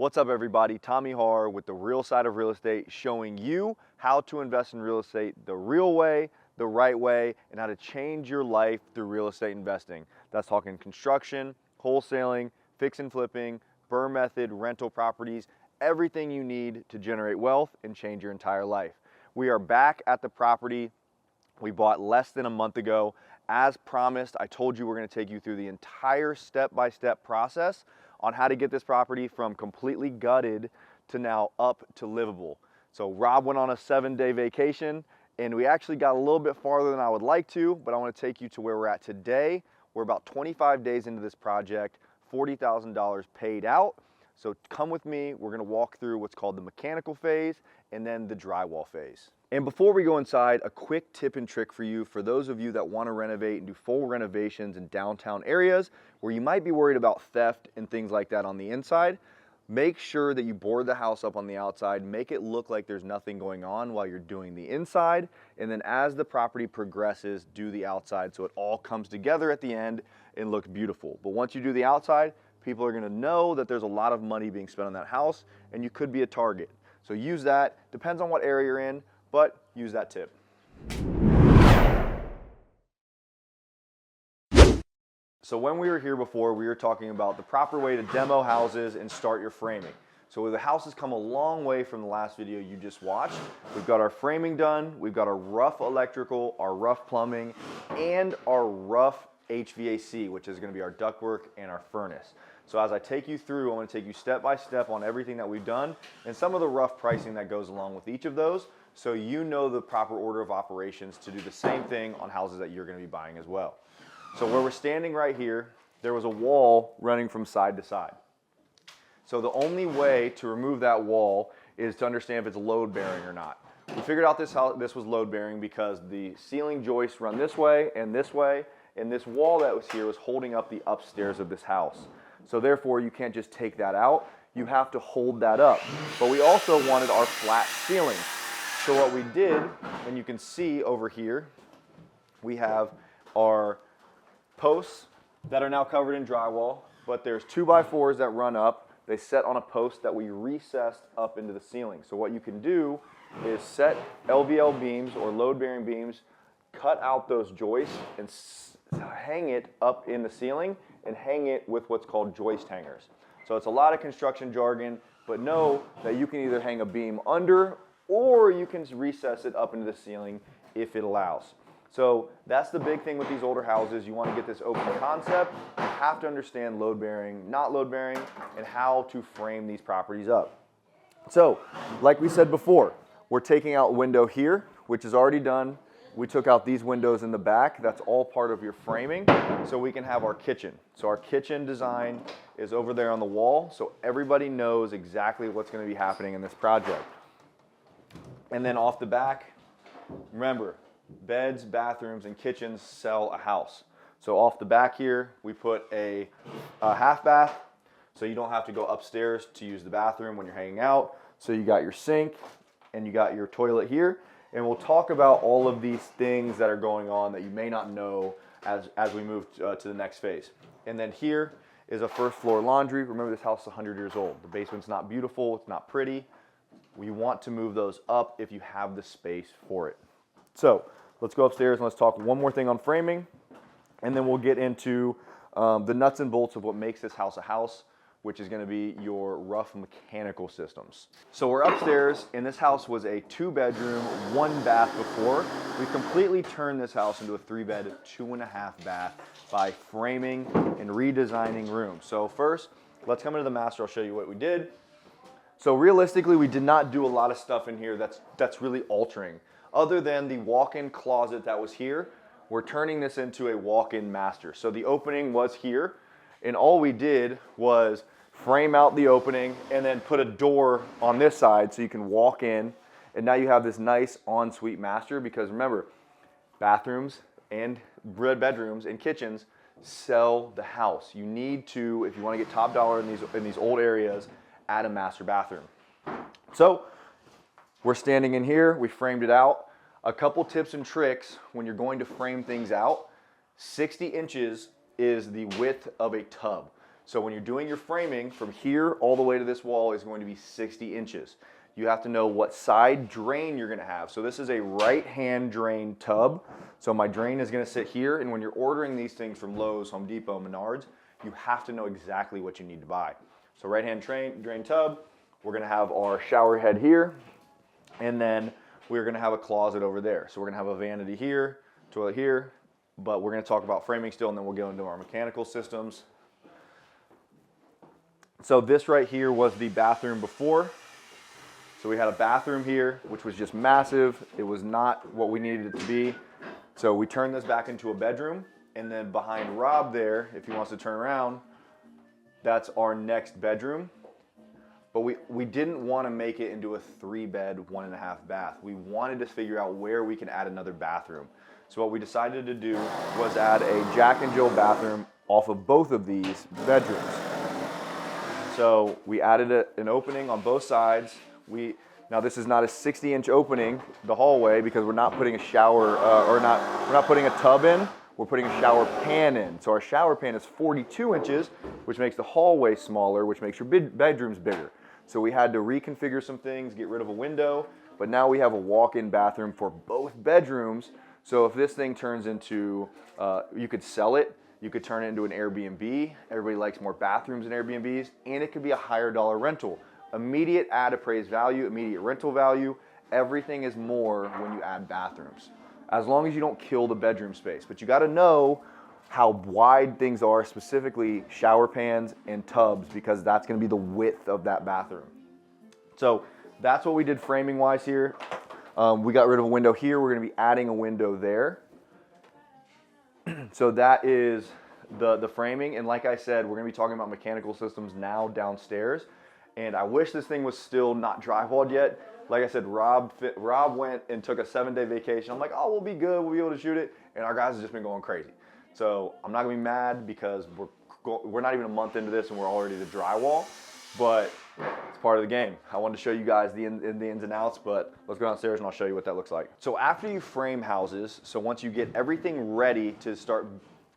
What's up everybody, Tommy Har with the real side of real estate, showing you how to invest in real estate the real way, the right way, and how to change your life through real estate investing. That's talking construction, wholesaling, fix and flipping, BRRRR method, rental properties, everything you need to generate wealth and change your entire life. We are back at the property we bought less than a month ago. As promised, I told you we're going to take you through the entire step-by-step process on how to get this property from completely gutted to now up to livable. So Rob went on a 7-day vacation and we actually got a little bit farther than I would like to, but I want to take you to where we're at today. We're about 25 days into this project, $40,000 paid out. So come with me, we're gonna walk through what's called the mechanical phase and then the drywall phase. And before we go inside, a quick tip and trick for you, for those of you that want to renovate and do full renovations in downtown areas where you might be worried about theft and things like that on the inside. Make sure that you board the house up on the outside, make it look like there's nothing going on while you're doing the inside, and then as the property progresses, do the outside so it all comes together at the end and looks beautiful. But once you do the outside, people are going to know that there's a lot of money being spent on that house and you could be a target. So use that, depends on what area you're in, but use that tip. So when we were here before, we were talking about the proper way to demo houses and start your framing. So the house has come a long way from the last video you just watched. We've got our framing done, we've got our rough electrical, our rough plumbing, and our rough HVAC, which is going to be our ductwork and our furnace. So as I take you through, I'm going to take you step by step on everything that we've done and some of the rough pricing that goes along with each of those, so you know the proper order of operations to do the same thing on houses that you're going to be buying as well. So where we're standing right here, there was a wall running from side to side. So the only way to remove that wall is to understand if it's load bearing or not. We figured out this was load bearing because the ceiling joists run this way, and this wall that was here was holding up the upstairs of this house. So therefore you can't just take that out, you have to hold that up. But we also wanted our flat ceiling. So what we did, and you can see over here, we have our posts that are now covered in drywall, but there's 2x4s that run up. They set on a post that we recessed up into the ceiling. So what you can do is set LVL beams or load-bearing beams, cut out those joists and hang it up in the ceiling and hang it with what's called joist hangers. So it's a lot of construction jargon, but know that you can either hang a beam under or you can recess it up into the ceiling if it allows. So that's the big thing with these older houses. You want to get this open concept. You have to understand load bearing, not load bearing, and how to frame these properties up. So like we said before, we're taking out a window here, which is already done. We took out these windows in the back. That's all part of your framing, so we can have our kitchen. So our kitchen design is over there on the wall, so everybody knows exactly what's going to be happening in this project. And then off the back, remember, beds, bathrooms, and kitchens sell a house. So off the back here, we put a half bath, so you don't have to go upstairs to use the bathroom when you're hanging out. So you got your sink and you got your toilet here. And we'll talk about all of these things that are going on that you may not know as we move to the next phase. And then here is a first floor laundry. Remember, this house is 100 years old. The basement's not beautiful, it's not pretty. We want to move those up if you have the space for it. So let's go upstairs and let's talk one more thing on framing, and then we'll get into the nuts and bolts of what makes this house a house, which is going to be your rough mechanical systems. So we're upstairs, and this house was a 2-bedroom, 1-bath before. We completely turned this house into a 3-bed, 2.5 bath by framing and redesigning rooms. So first, let's come into the master. I'll show you what we did. So realistically, we did not do a lot of stuff in here that's really altering. Other than the walk-in closet that was here, we're turning this into a walk-in master. So the opening was here, and all we did was frame out the opening and then put a door on this side so you can walk in, and now you have this nice ensuite master. Because remember, bathrooms and bedrooms and kitchens sell the house. You need to, if you want to get top dollar in these old areas, add a master bathroom. So we're standing in here, we framed it out. A couple tips and tricks when you're going to frame things out. 60 inches is the width of a tub. So when you're doing your framing, from here all the way to this wall is going to be 60 inches. You have to know what side drain you're gonna have. So this is a right-hand drain tub. So my drain is gonna sit here, and when you're ordering these things from Lowe's, Home Depot, Menards, you have to know exactly what you need to buy. So right-hand drain tub, we're gonna have our shower head here, and then we're gonna have a closet over there. So we're gonna have a vanity here, toilet here, but we're gonna talk about framing still, and then we'll go into our mechanical systems. So this right here was the bathroom before. So we had a bathroom here, which was just massive. It was not what we needed it to be. So we turned this back into a bedroom, and then behind Rob there, if he wants to turn around, that's our next bedroom. But we didn't want to make it into a 3-bed, 1.5 bath. We wanted to figure out where we can add another bathroom. So what we decided to do was add a Jack and Jill bathroom off of both of these bedrooms. So we added an opening on both sides. Now this is not a 60-inch opening, the hallway, because we're not putting a shower, we're not putting a tub in, we're putting a shower pan in. So our shower pan is 42 inches, which makes the hallway smaller, which makes your bedrooms bigger. So we had to reconfigure some things, get rid of a window, but now we have a walk-in bathroom for both bedrooms. So if this thing turns into, you could sell it, you could turn it into an Airbnb. Everybody likes more bathrooms in Airbnbs, and it could be a higher dollar rental. Immediate add appraised value, immediate rental value, everything is more when you add bathrooms. As long as you don't kill the bedroom space. But you gotta know how wide things are, specifically shower pans and tubs, because that's gonna be the width of that bathroom. So that's what we did framing wise here. We got rid of a window here, we're gonna be adding a window there. So that is the framing, and like I said, we're gonna be talking about mechanical systems now downstairs. And I wish this thing was still not drywalled yet. Like I said, Rob went and took a 7-day vacation. I'm like, oh, we'll be good, we'll be able to shoot it. And our guys have just been going crazy. So I'm not gonna be mad because we're not even a month into this and we're already to drywall, but it's part of the game. I wanted to show you guys the ins and outs, but let's go downstairs and I'll show you what that looks like. So after you frame houses, so once you get everything ready to start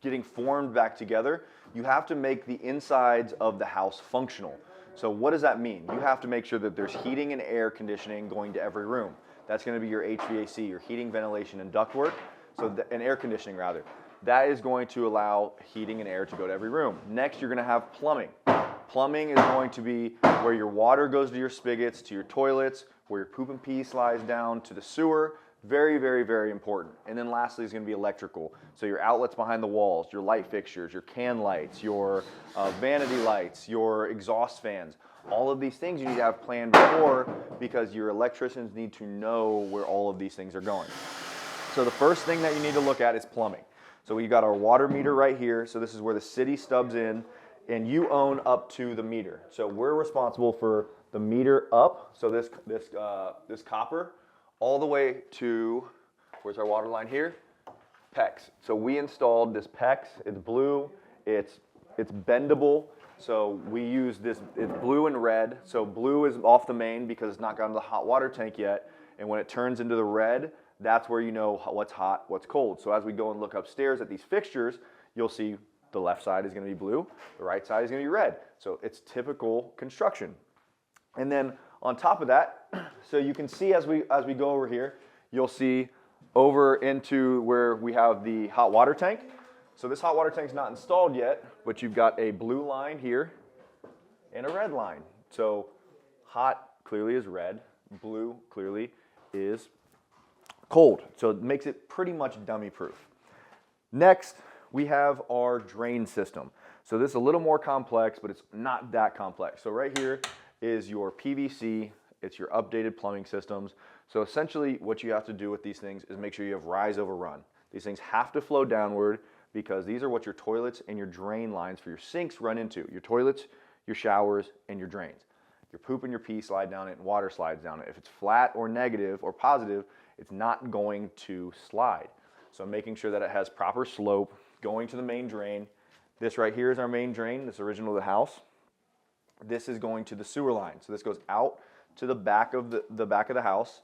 getting formed back together, you have to make the insides of the house functional. So what does that mean? You have to make sure that there's heating and air conditioning going to every room. That's gonna be your HVAC, your heating, ventilation, and ductwork, and air conditioning rather. That is going to allow heating and air to go to every room. Next, you're gonna have plumbing. Plumbing is going to be where your water goes to your spigots, to your toilets, where your poop and pee slides down to the sewer. Very, very, very important. And then lastly is going to be electrical. So your outlets behind the walls, your light fixtures, your can lights, your vanity lights, your exhaust fans. All of these things you need to have planned before, because your electricians need to know where all of these things are going. So the first thing that you need to look at is plumbing. So we've got our water meter right here. So this is where the city stubs in, and you own up to the meter. So we're responsible for the meter up. So this copper, all the way to, where's our water line here? PEX. So we installed this PEX, it's blue, it's bendable. So we use this, it's blue and red. So blue is off the main because it's not gotten to the hot water tank yet. And when it turns into the red, that's where you know what's hot, what's cold. So as we go and look upstairs at these fixtures, you'll see the left side is gonna be blue, the right side is gonna be red. So it's typical construction. And then on top of that, so you can see as we go over here, you'll see over into where we have the hot water tank. So this hot water tank's not installed yet, but you've got a blue line here and a red line. So hot clearly is red, blue clearly is cold. So it makes it pretty much dummy proof. Next, we have our drain system. So this is a little more complex, but it's not that complex. So right here is your PVC, it's your updated plumbing systems. So essentially what you have to do with these things is make sure you have rise over run. These things have to flow downward because these are what your toilets and your drain lines for your sinks run into. Your toilets, your showers, and your drains. Your poop and your pee slide down it and water slides down it. If it's flat or negative or positive, it's not going to slide. So making sure that it has proper slope going to the main drain. This right here is our main drain, this original of the house. This is going to the sewer line. So this goes out to the back of the house.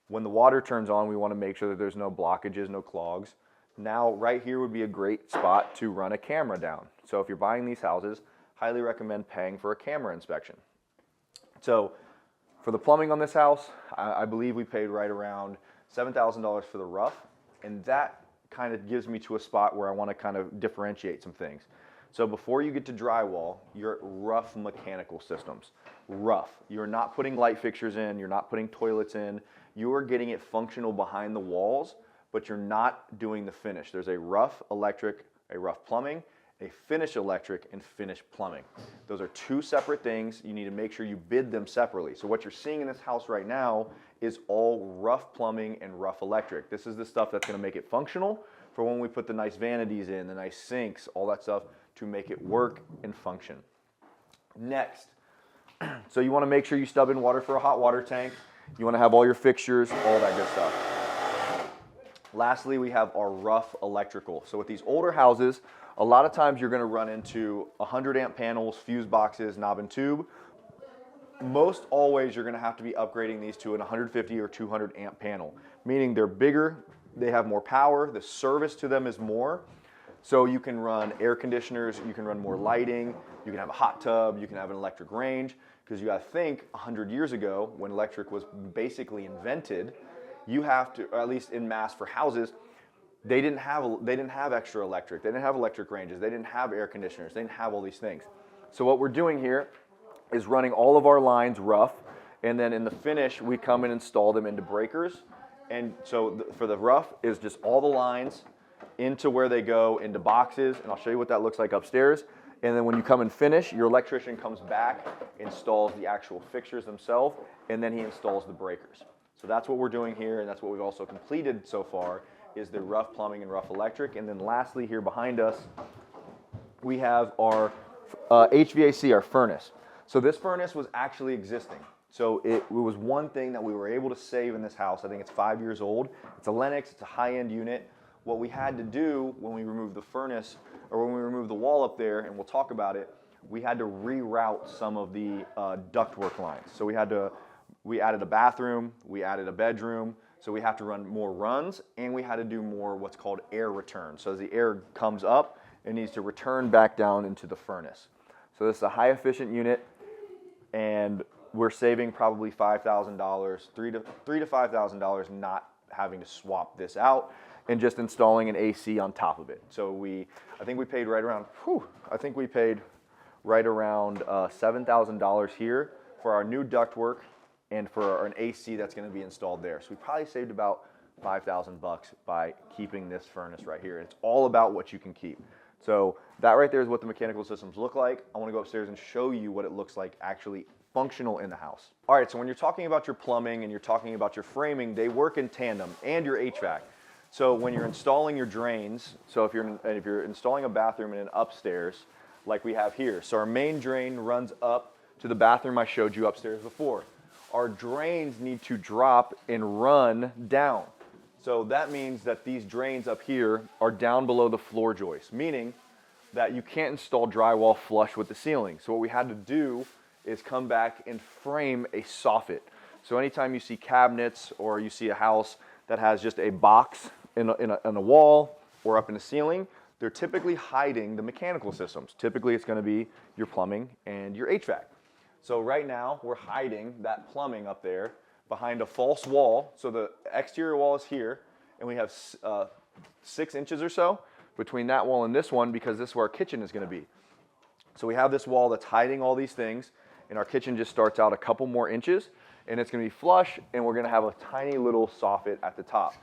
When the water turns on, we want to make sure that there's no blockages, no clogs. Now, right here would be a great spot to run a camera down. So if you're buying these houses, highly recommend paying for a camera inspection. So for the plumbing on this house, I believe we paid right around $7,000 for the rough, and that kind of gives me to a spot where I want to kind of differentiate some things. So before you get to drywall, you're at rough mechanical systems. Rough. You're not putting light fixtures in, you're not putting toilets in, you're getting it functional behind the walls, but you're not doing the finish. There's a rough electric, a rough plumbing, a finish electric, and finish plumbing. Those are two separate things. You need to make sure you bid them separately. So what you're seeing in this house right now is all rough plumbing and rough electric. This is the stuff that's going to make it functional for when we put the nice vanities in, the nice sinks, all that stuff to make it work and function. Next, so you want to make sure you stub in water for a hot water tank. You want to have all your fixtures, all that good stuff. Lastly, we have our rough electrical. So with these older houses, a lot of times you're going to run into 100 amp panels, fuse boxes, knob and tube. Most always you're going to have to be upgrading these to an 150 or 200 amp panel, meaning they're bigger, they have more power, the service to them is more. So you can run air conditioners, you can run more lighting, you can have a hot tub, you can have an electric range, because you got to think 100 years ago when electric was basically invented, you have to, or at least in mass for houses, they didn't have extra electric, they didn't have electric ranges, they didn't have air conditioners, they didn't have all these things. So what we're doing here is running all of our lines rough, and then in the finish we come and install them into breakers. And so for the rough is just all the lines into where they go into boxes, and I'll show you what that looks like upstairs. And then when you come and finish, your electrician comes back, installs the actual fixtures themselves, and then he installs the breakers. So that's what we're doing here, and that's what we've also completed so far, is the rough plumbing and rough electric. And then lastly, here behind us, we have our HVAC, our furnace. So this furnace was actually existing. So it was one thing that we were able to save in this house. I think it's 5 years old. It's a Lennox, it's a high-end unit. What we had to do when we removed the furnace, or when we removed the wall up there, and we'll talk about it, we had to reroute some of the ductwork lines. So we added a bathroom, we added a bedroom, so we have to run more runs, and we had to do more what's called air return. So as the air comes up, it needs to return back down into the furnace. So this is a high efficient unit, and we're saving probably $5,000, $3,000 to $5,000 not having to swap this out and just installing an AC on top of it. So I think we paid right around $7,000 here for our new ductwork and for an AC that's going to be installed there. So we probably saved about $5,000 by keeping this furnace right here. It's all about what you can keep. So that right there is what the mechanical systems look like. I want to go upstairs and show you what it looks like actually functional in the house. All right, so when you're talking about your plumbing and you're talking about your framing, they work in tandem, and your HVAC. So when you're installing your drains, so if you're installing a bathroom in an upstairs, like we have here, so our main drain runs up to the bathroom I showed you upstairs before. Our drains need to drop and run down. So that means that these drains up here are down below the floor joist, meaning that you can't install drywall flush with the ceiling. So what we had to do is come back and frame a soffit. So anytime you see cabinets or you see a house that has just a box in a wall or up in the ceiling, they're typically hiding the mechanical systems. Typically it's going to be your plumbing and your HVAC. So right now we're hiding that plumbing up there behind a false wall. So the exterior wall is here, and we have 6 inches or so between that wall and this one, because this is where our kitchen is going to be. So we have this wall that's hiding all these things, and our kitchen just starts out a couple more inches, and it's going to be flush, and we're going to have a tiny little soffit at the top.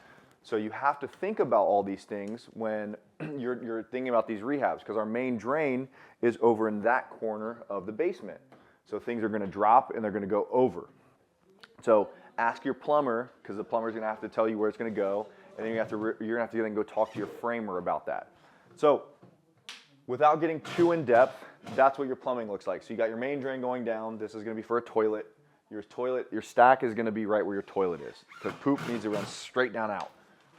So you have to think about all these things when you're thinking about these rehabs, because our main drain is over in that corner of the basement. So things are going to drop and they're going to go over. So ask your plumber, because the plumber's going to have to tell you where it's going to go, and then you're going to have to then go talk to your framer about that. So without getting too in depth, that's what your plumbing looks like. So you got your main drain going down. This is going to be for a toilet. Your stack is going to be right where your toilet is, because poop needs to run straight down out.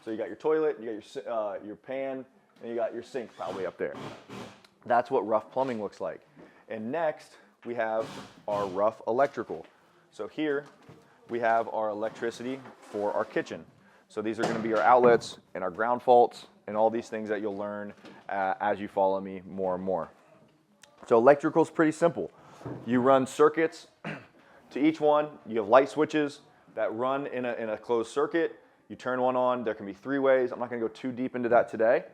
So you got your toilet, you got your pan, and you got your sink probably up there. That's what rough plumbing looks like. And next, we have our rough electrical. So here, we have our electricity for our kitchen. So these are going to be our outlets and our ground faults and all these things that you'll learn as you follow me more and more. So electrical is pretty simple. You run circuits to each one. You have light switches that run in a closed circuit. You turn one on. There can be 3 ways. I'm not going to go too deep into that today.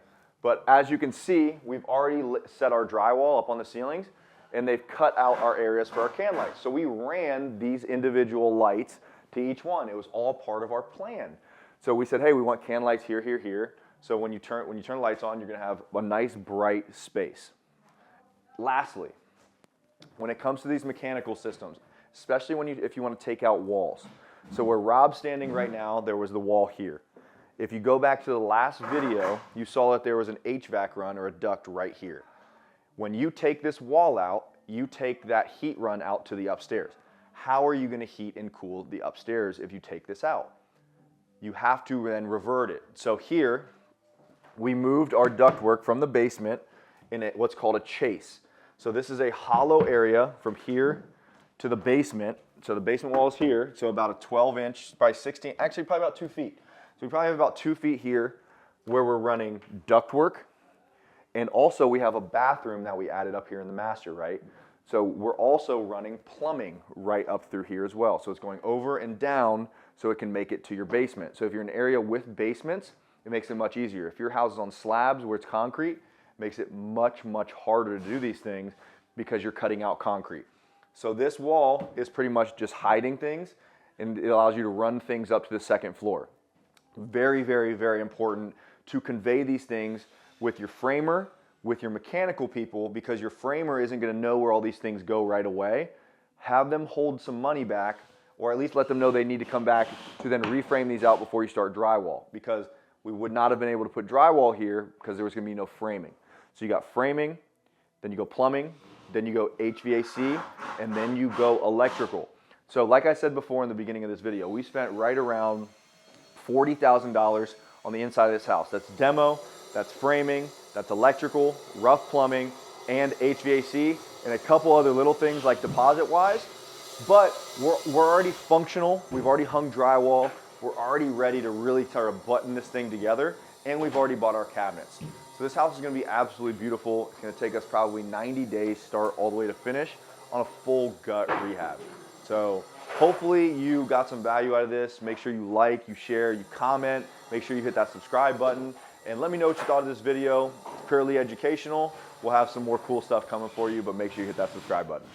But as you can see, we've already set our drywall up on the ceilings, and they've cut out our areas for our can lights. So we ran these individual lights to each one. It was all part of our plan. So we said, hey, we want can lights here, here, here. So when you turn the lights on, you're going to have a nice bright space. Lastly, when it comes to these mechanical systems, especially if you want to take out walls. So where Rob's standing right now, there was the wall here. If you go back to the last video, you saw that there was an HVAC run or a duct right here. When you take this wall out, you take that heat run out to the upstairs. How are you going to heat and cool the upstairs if you take this out? You have to then revert it. So here, we moved our ductwork from the basement in what's called a chase. So this is a hollow area from here to the basement. So the basement wall is here, so about a 12-inch, probably 16, actually probably about 2 feet. So we probably have about 2 feet here where we're running ductwork. And also we have a bathroom that we added up here in the master, right? So we're also running plumbing right up through here as well. So it's going over and down so it can make it to your basement. So if you're in an area with basements, it makes it much easier. If your house is on slabs where it's concrete, it makes it much, much harder to do these things because you're cutting out concrete. So this wall is pretty much just hiding things, and it allows you to run things up to the second floor. Very, very, very important to convey these things with your framer, with your mechanical people, because your framer isn't going to know where all these things go right away. Have them hold some money back, or at least let them know they need to come back to then reframe these out before you start drywall, because we would not have been able to put drywall here because there was going to be no framing. So you got framing, then you go plumbing, then you go HVAC, and then you go electrical. So like I said before in the beginning of this video, we spent right around $40,000 on the inside of this house. That's demo, that's framing, that's electrical, rough plumbing, and HVAC, and a couple other little things like deposit-wise. But we're already functional. We've already hung drywall. We're already ready to really try to button this thing together, and we've already bought our cabinets. So this house is going to be absolutely beautiful. It's going to take us probably 90 days start all the way to finish on a full gut rehab. So hopefully you got some value out of this. Make sure you like, you share, you comment. Make sure you hit that subscribe button. And let me know what you thought of this video. It's purely educational. We'll have some more cool stuff coming for you, but make sure you hit that subscribe button.